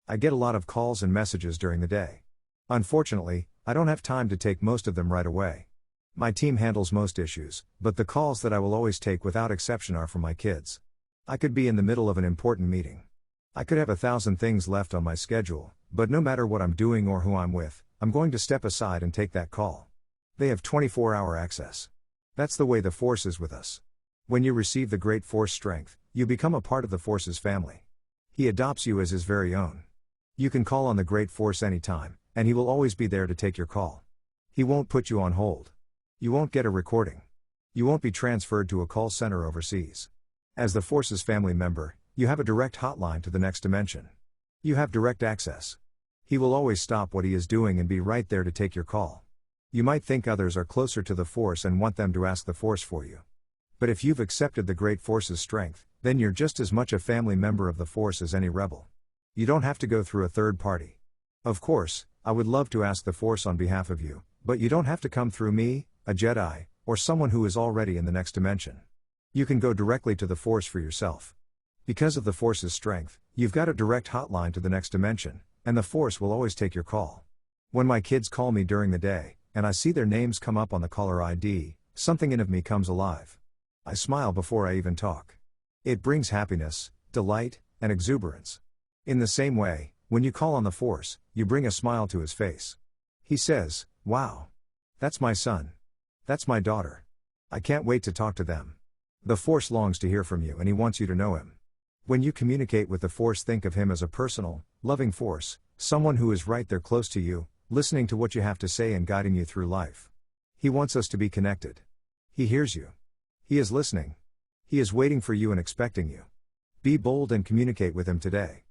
I get a lot of calls and messages during the day. Unfortunately, I don't have time to take most of them right away. My team handles most issues, but the calls that I will always take without exception are from my kids. I could be in the middle of an important meeting. I could have 1,000 things left on my schedule, but no matter what I'm doing or who I'm with, I'm going to step aside and take that call. They have 24-hour access. That's the way the Force is with us. When you receive the great Force strength, you become a part of the Force's family. He adopts you as his very own. You can call on the great Force anytime, and he will always be there to take your call. He won't put you on hold. You won't get a recording. You won't be transferred to a call center overseas. As the Force's family member, you have a direct hotline to the next dimension. You have direct access. He will always stop what he is doing and be right there to take your call. You might think others are closer to the Force and want them to ask the Force for you. But if you've accepted the great Force's strength, then you're just as much a family member of the Force as any rebel. You don't have to go through a third party. Of course, I would love to ask the Force on behalf of you, but you don't have to come through me, a Jedi, or someone who is already in the next dimension. You can go directly to the Force for yourself. Because of the Force's strength, you've got a direct hotline to the next dimension, and the Force will always take your call. When my kids call me during the day, and I see their names come up on the caller ID, something in me comes alive. I smile before I even talk. It brings happiness, delight, and exuberance. In the same way, when you call on the Force, you bring a smile to his face. He says, "Wow. That's my son. That's my daughter. I can't wait to talk to them." The Force longs to hear from you and he wants you to know him. When you communicate with the Force, think of him as a personal, loving Force, someone who is right there close to you, listening to what you have to say and guiding you through life. He wants us to be connected. He hears you. He is listening. He is waiting for you and expecting you. Be bold and communicate with him today.